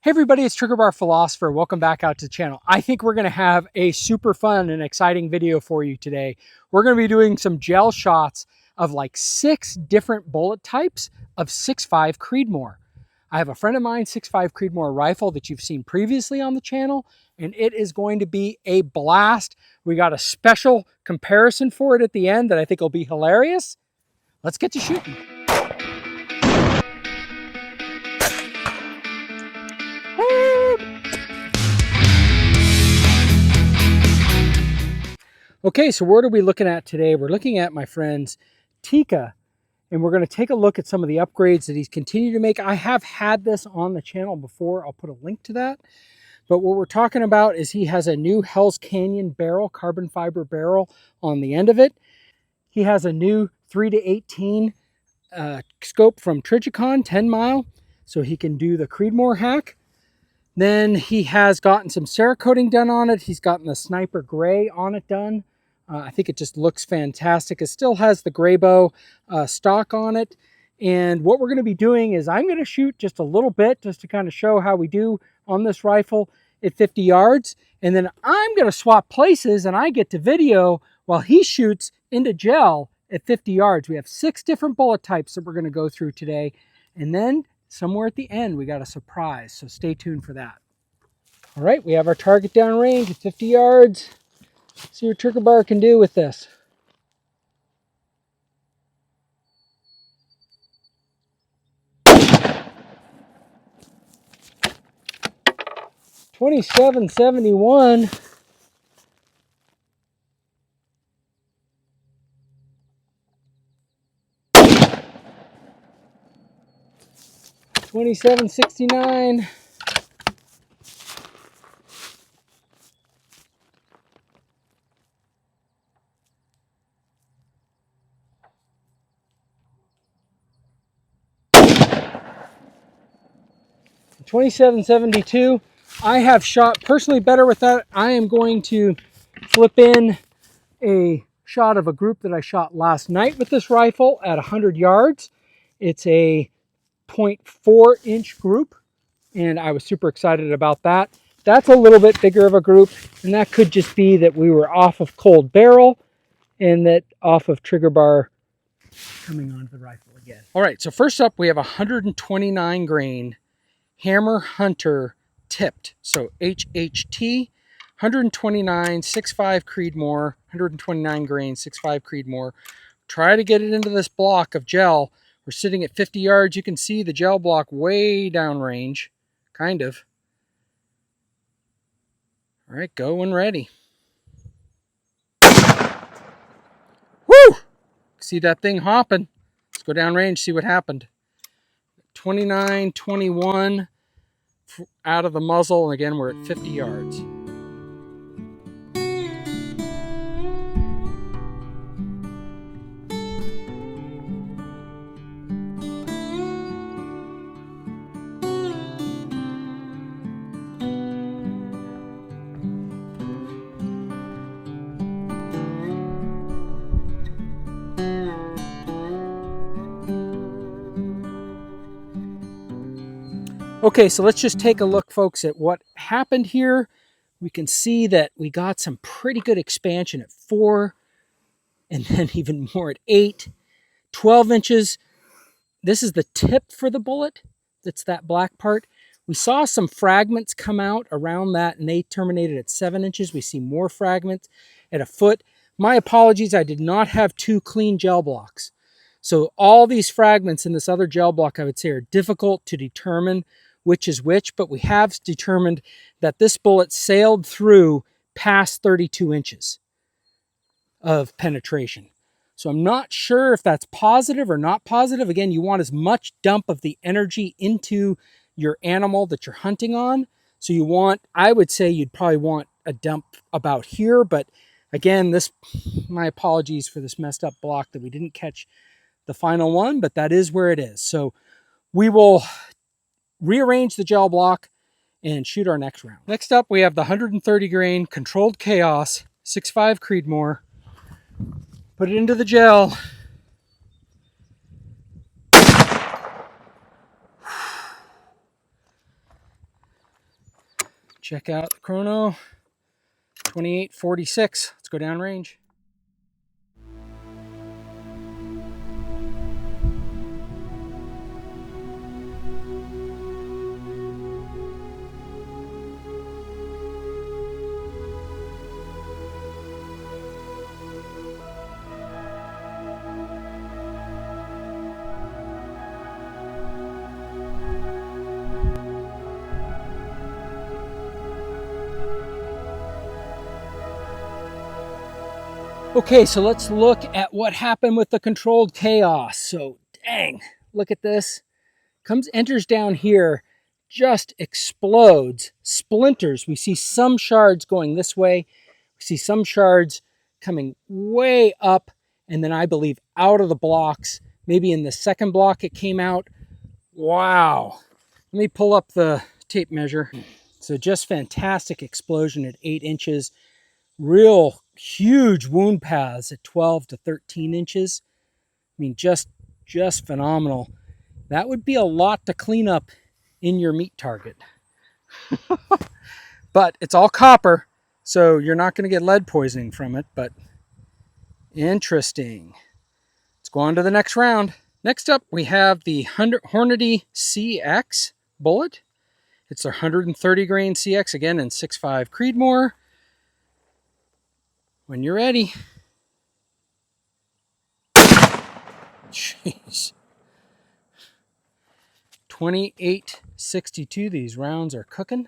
Hey everybody, it's Trigger Bar Philosopher. Welcome back out to the channel. I think we're going to have a super fun and exciting video for you today. We're going to be doing some gel shots of like 6 different bullet types of 6.5 Creedmoor. I have a friend of mine, 6.5 Creedmoor rifle that you've seen previously on the channel, and it is going to be a blast. We got a special comparison for it at the end that I think will be hilarious. Let's get to shooting. Okay, so what are we looking at today? We're looking at my friend's Tikka, and we're going to take a look at some of the upgrades that he's continued to make. I have had this on the channel before. I'll put a link to that. But what we're talking about is he has a new Hell's Canyon barrel, carbon fiber barrel on the end of it. He has a new 3-18 scope from Trijicon, 10 mile, so he can do the Creedmoor hack. Then he has gotten some Cerakoting done on it. He's gotten the Sniper Gray on it done. I think it just looks fantastic. It still has the gray bow stock on it. And what we're going to be doing is I'm going to shoot just a little bit just to kind of show how we do on this rifle at 50 yards. And then I'm going to swap places and I get to video while he shoots into gel at 50 yards. We have 6 different bullet types that we're going to go through today. And then somewhere at the end, we got a surprise. So stay tuned for that. All right, we have our target down range at 50 yards. See what Trigger Bar can do with this. .2771. .2769. .2772. I have shot personally better with that. I am going to flip in a shot of a group that I shot last night with this rifle at 100 yards. It's a 0.4 inch group, and I was super excited about that. That's a little bit bigger of a group, and that could just be that we were off of cold barrel and that off of Trigger Bar coming onto the rifle again. All right, so first up we have 129 grain Hammer Hunter tipped, so HHT, 129 6.5 Creedmoor, 129 grain 6.5 Creedmoor. Try to get it into this block of gel. We're sitting at 50 yards. You can see the gel block way down range, kind of. All right, go when ready. Woo! See that thing hopping. Let's go down range, see what happened. 29, 21 out of the muzzle, and again, we're at 50 yards. Okay, so let's just take a look, folks, at what happened here. We can see that we got some pretty good expansion at 4, and then even more at 8, 12 inches. This is the tip for the bullet. That's that black part. We saw some fragments come out around that, and they terminated at 7 inches. We see more fragments at 1 foot. My apologies, I did not have 2 clean gel blocks. So all these fragments in this other gel block, I would say, are difficult to determine which is which, but we have determined that this bullet sailed through past 32 inches of penetration. So I'm not sure if that's positive or not positive. Again, you want as much dump of the energy into your animal that you're hunting on. So you want, I would say you'd probably want a dump about here, but again, my apologies for this messed up block that we didn't catch the final one, but that is where it is. So we will rearrange the gel block and shoot our next round. Next up, we have the 130 grain Controlled Chaos 6.5 Creedmoor. Put it into the gel. Check out the chrono, 28:46. Let's go down range. Okay, so let's look at what happened with the controlled chaos. So, dang, look at this. Enters down here, just explodes, splinters. We see some shards going this way. We see some shards coming way up, and then I believe out of the blocks. Maybe in the second block it came out. Wow. Let me pull up the tape measure. So just fantastic explosion at 8 inches. Real huge wound paths at 12 to 13 inches. I mean, just phenomenal. That would be a lot to clean up in your meat target. But it's all copper, so you're not going to get lead poisoning from it, but interesting. Let's go on to the next round. Next up, we have the Hornady CX bullet. It's a 130 grain CX, again in 6.5 Creedmoor. When you're ready. Jeez. 28.62. These rounds are cooking.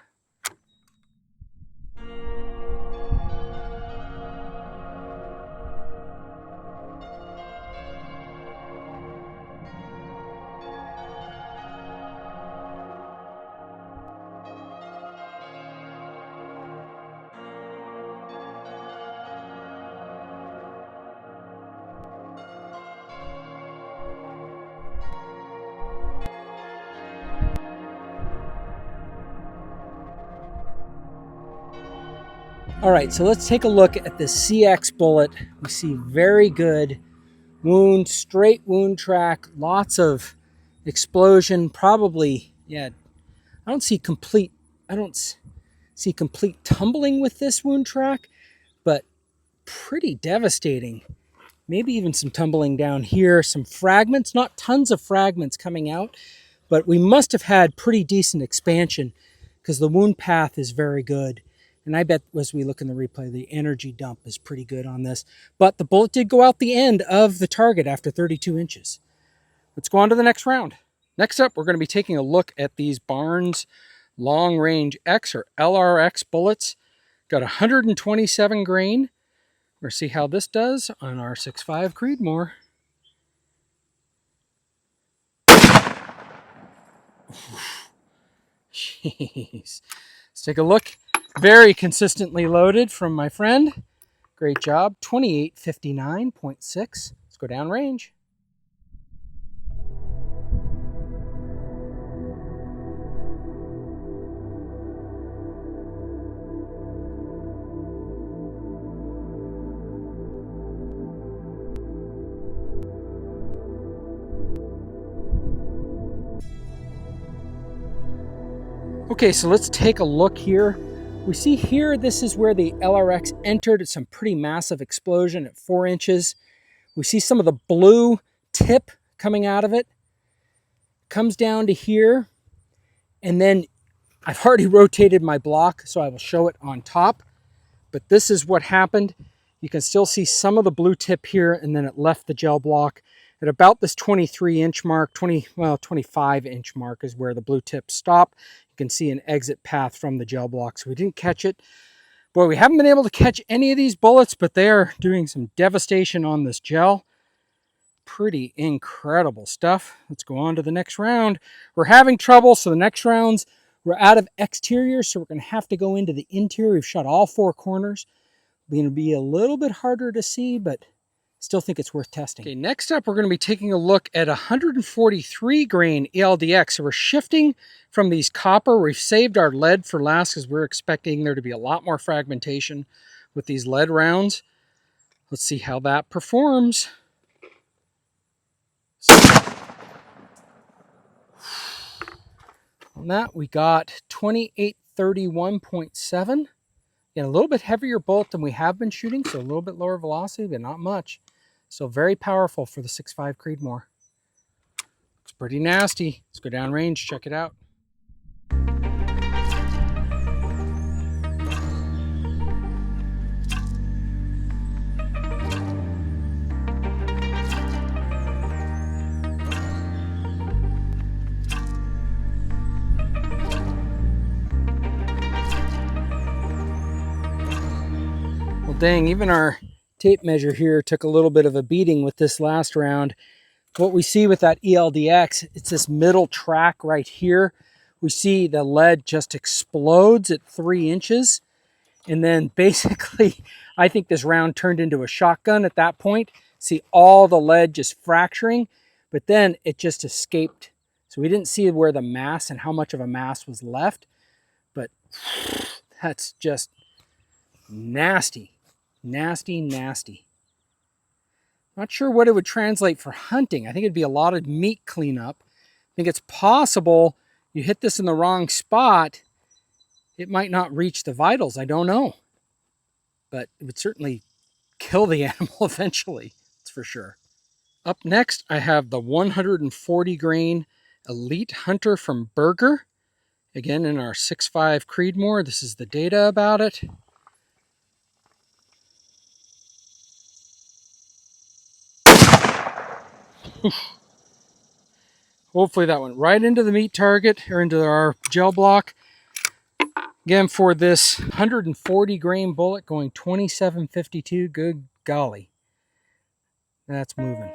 All right, so let's take a look at the CX bullet. We see very good wound, straight wound track, lots of explosion, probably, yeah, I don't see complete tumbling with this wound track, but pretty devastating. Maybe even some tumbling down here, some fragments, not tons of fragments coming out, but we must have had pretty decent expansion because the wound path is very good. And I bet as we look in the replay, the energy dump is pretty good on this. But the bullet did go out the end of the target after 32 inches. Let's go on to the next round. Next up, we're going to be taking a look at these Barnes Long Range X or LRX bullets. Got 127 grain. We're going to see how this does on our 6.5 Creedmoor. Jeez. Let's take a look. Very consistently loaded from my friend. Great job. 28.59.6. Let's go down range. Okay, so let's take a look here. We see here, this is where the LRX entered. It's some pretty massive explosion at 4 inches. We see some of the blue tip coming out of it. Comes down to here. And then I've already rotated my block, so I will show it on top. But this is what happened. You can still see some of the blue tip here, and then it left the gel block. At about this 23-inch mark, 25-inch mark is where the blue tip stopped. You can see an exit path from the gel block, so we didn't catch it. Boy, we haven't been able to catch any of these bullets, but they are doing some devastation on this gel. Pretty incredible stuff. Let's go on to the next round. We're having trouble, so the next rounds, we're out of exterior, so we're going to have to go into the interior. We've shot all 4 corners. It's going to be a little bit harder to see, but still think it's worth testing. Okay, next up, we're going to be taking a look at 143 grain ELDX. So we're shifting from these copper. We've saved our lead for last because we're expecting there to be a lot more fragmentation with these lead rounds. Let's see how that performs. On that, we got 28 131.7. Again, a little bit heavier bolt than we have been shooting, so a little bit lower velocity, but not much. So very powerful for the 6.5 Creedmoor. It's pretty nasty. Let's go downrange, check it out. Well, dang, even our tape measure here took a little bit of a beating with this last round. What we see with that ELDX, it's this middle track right here. We see the lead just explodes at 3 inches. And then basically, I think this round turned into a shotgun at that point. See all the lead just fracturing, but then it just escaped. So we didn't see where the mass and how much of a mass was left, but that's just nasty. Nasty, nasty. Not sure what it would translate for hunting. I think it'd be a lot of meat cleanup. I think it's possible you hit this in the wrong spot, it might not reach the vitals. I don't know. But it would certainly kill the animal eventually. That's for sure. Up next, I have the 140 grain Elite Hunter from Berger. Again, in our 6.5 Creedmoor. This is the data about it. Hopefully that went right into the meat target or into our gel block. Again, for this 140 grain bullet going 27.52, good golly. That's moving.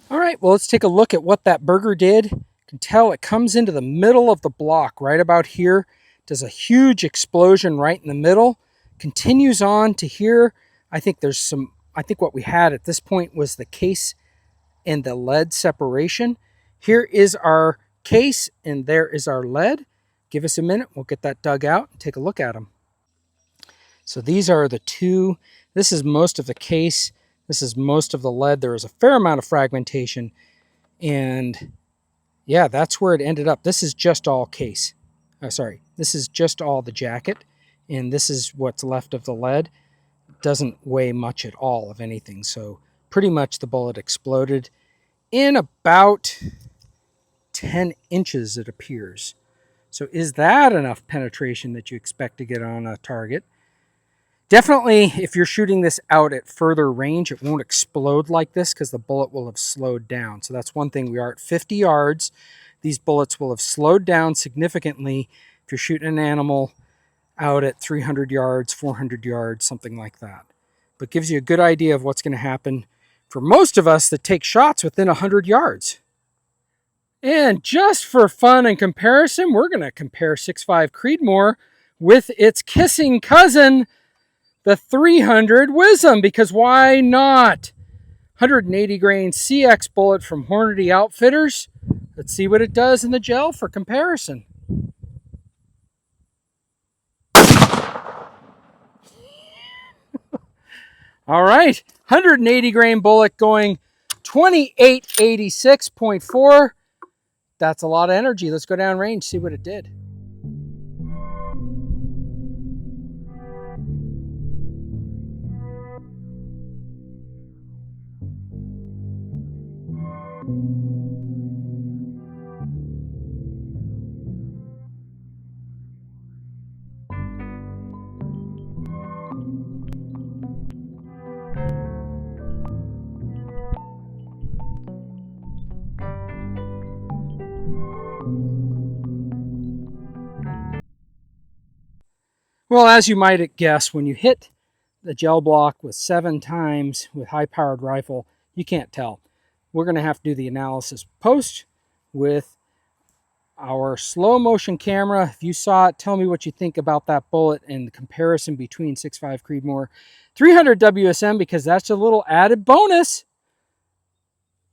All right, well, let's take a look at what that Berger did. You can tell it comes into the middle of the block right about here. Does a huge explosion right in the middle. Continues on to here. I think what we had at this point was the case and the lead separation. Here is our case and there is our lead. Give us a minute. We'll get that dug out and take a look at them. So these are the two. This is most of the case. This is most of the lead. There is a fair amount of fragmentation. And yeah, that's where it ended up. This is just all case. This is just all the jacket. And this is what's left of the lead. It doesn't weigh much at all of anything. So pretty much the bullet exploded in about 10 inches, it appears. So is that enough penetration that you expect to get on a target? Definitely, if you're shooting this out at further range, it won't explode like this because the bullet will have slowed down. So that's one thing. We are at 50 yards. These bullets will have slowed down significantly if you're shooting an animal out at 300 yards, 400 yards, something like that. But gives you a good idea of what's going to happen for most of us that take shots within 100 yards. And just for fun and comparison, we're going to compare 6.5 Creedmoor with its kissing cousin, the 300 Wisdom, because why not? 180 grain CX bullet from Hornady Outfitters. Let's see what it does in the gel for comparison. All right, 180 grain bullet going 2886.4. That's a lot of energy. Let's go down range, see what it did. Well, as you might guess, when you hit the gel block with 7 times with high-powered rifle, you can't tell. We're going to have to do the analysis post. with our slow motion camera. If you saw it, tell me what you think about that bullet and the comparison between 6.5 Creedmoor 300 WSM, because that's a little added bonus.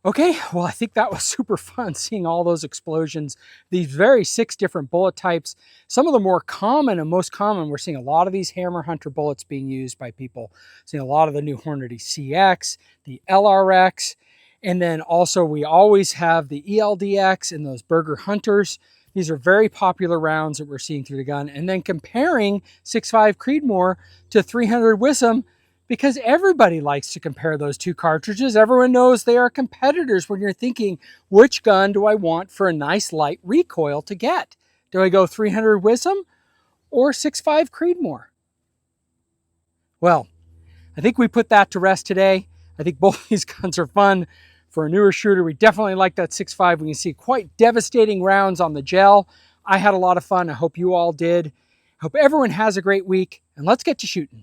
Okay, well, I think that was super fun seeing all those explosions, these very 6 different bullet types. Some of the more common and most common, we're seeing a lot of these Hammer Hunter bullets being used by people. Seeing a lot of the new Hornady CX, the LRX, and then also we always have the ELDX and those Berger Hunters. These are very popular rounds that we're seeing through the gun. And then comparing 6.5 Creedmoor to 300 WSM, because everybody likes to compare those two cartridges. Everyone knows they are competitors when you're thinking, which gun do I want for a nice light recoil to get? Do I go 300 WSM or 6.5 Creedmoor? Well, I think we put that to rest today. I think both these guns are fun. For a newer shooter, we definitely like that 6.5. We can see quite devastating rounds on the gel. I had a lot of fun. I hope you all did. I hope everyone has a great week, and let's get to shooting.